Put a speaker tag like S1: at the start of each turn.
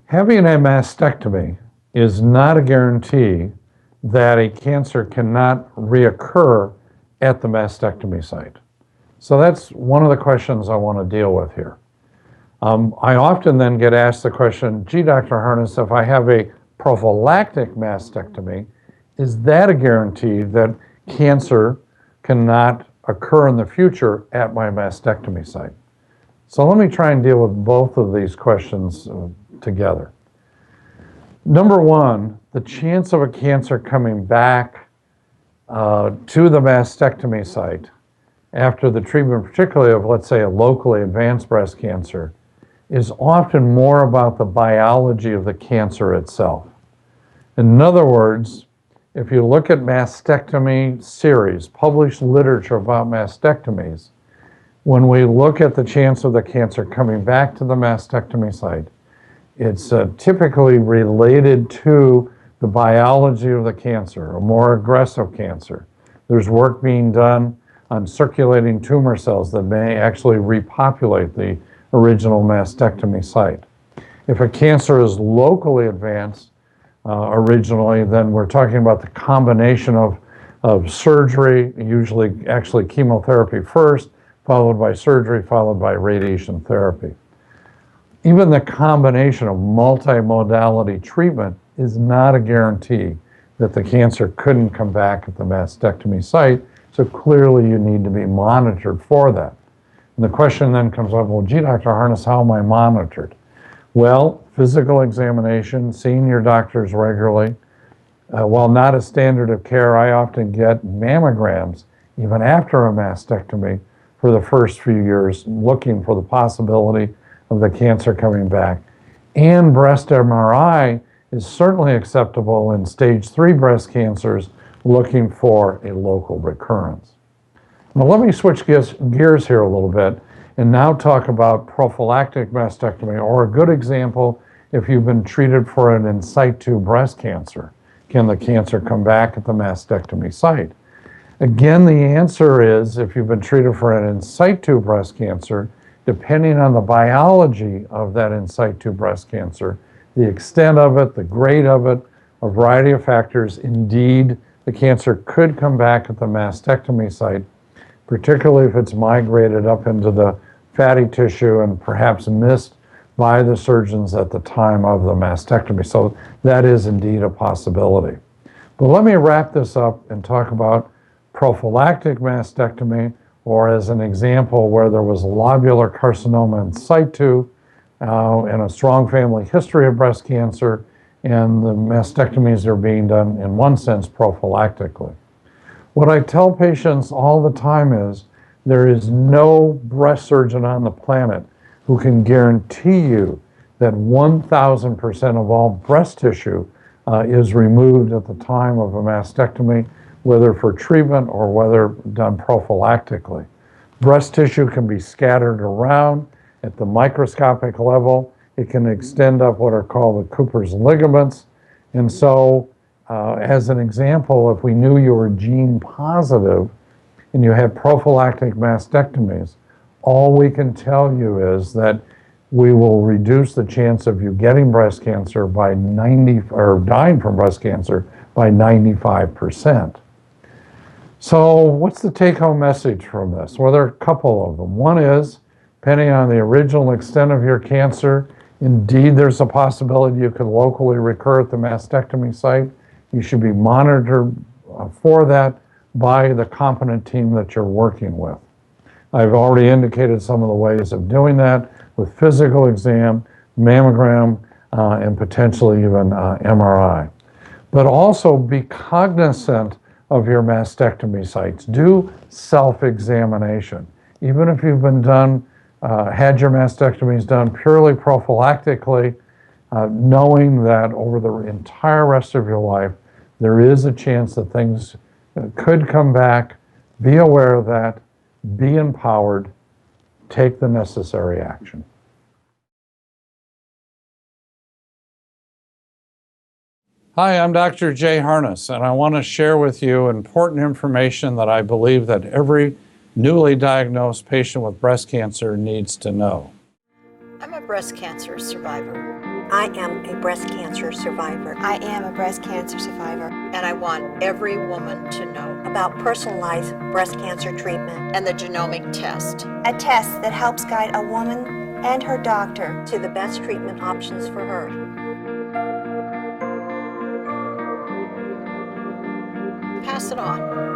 S1: Having a mastectomy is not a guarantee that a cancer cannot reoccur at the mastectomy site. So that's one of the questions I want to deal with here. I often then get asked the question, gee, Dr. Harness, if I have a prophylactic mastectomy, is that a guarantee that cancer cannot occur in the future at my mastectomy site? So let me try and deal with both of these questions together. Number one, the chance of a cancer coming back to the mastectomy site after the treatment, particularly of, let's say, a locally advanced breast cancer, is often more about the biology of the cancer itself. In other words, if you look at mastectomy series, published literature about mastectomies, when we look at the chance of the cancer coming back to the mastectomy site, it's typically related to the biology of the cancer, a more aggressive cancer. There's work being done on circulating tumor cells that may actually repopulate the original mastectomy site. If a cancer is locally advanced originally, then we're talking about the combination of surgery, usually actually chemotherapy first, followed by surgery, followed by radiation therapy. Even the combination of multimodality treatment is not a guarantee that the cancer couldn't come back at the mastectomy site, so clearly you need to be monitored for that. And the question then comes up, well, gee, Dr. Harness, how am I monitored? Well, physical examination, seeing your doctors regularly. While not a standard of care, I often get mammograms, even after a mastectomy, for the first few years, looking for the possibility of the cancer coming back. And breast MRI is certainly acceptable in stage 3 breast cancers, looking for a local recurrence. Now let me switch gears here a little bit and now talk about prophylactic mastectomy, or a good example if you've been treated for an in situ breast cancer. Can the cancer come back at the mastectomy site? Again, the answer is, if you've been treated for an in situ breast cancer, depending on the biology of that in situ breast cancer, the extent of it, the grade of it, a variety of factors, indeed, the cancer could come back at the mastectomy site, particularly if it's migrated up into the fatty tissue and perhaps missed by the surgeons at the time of the mastectomy. So that is indeed a possibility. But let me wrap this up and talk about prophylactic mastectomy, or as an example where there was lobular carcinoma in situ and a strong family history of breast cancer, and the mastectomies are being done, in one sense, prophylactically. What I tell patients all the time is there is no breast surgeon on the planet who can guarantee you that 1,000% of all breast tissue is removed at the time of a mastectomy, whether for treatment or whether done prophylactically. Breast tissue can be scattered around at the microscopic level. It can extend up what are called the Cooper's ligaments. And so, as an example, if we knew you were gene positive and you had prophylactic mastectomies, all we can tell you is that we will reduce the chance of you getting breast cancer by or dying from breast cancer by 95%. So what's the take-home message from this? Well, there are a couple of them. One is, depending on the original extent of your cancer, indeed there's a possibility you could locally recur at the mastectomy site. You should be monitored for that by the competent team that you're working with. I've already indicated some of the ways of doing that with physical exam, mammogram, and potentially even MRI. But also be cognizant of your mastectomy sites. Do self-examination. Even if you've been had your mastectomies done purely prophylactically, knowing that over the entire rest of your life, there is a chance that things could come back. Be aware of that. Be empowered. Take the necessary action. Hi, I'm Dr. Jay Harness, and I want to share with you important information that I believe that every newly diagnosed patient with breast cancer needs to know.
S2: I'm a breast cancer survivor. I am a breast cancer survivor.
S3: I am a breast cancer survivor.
S4: And I want every woman to know
S2: About personalized breast cancer treatment
S4: and the genomic test.
S3: A test that helps guide a woman and her doctor
S2: to the best treatment options for her.
S4: Pass it on.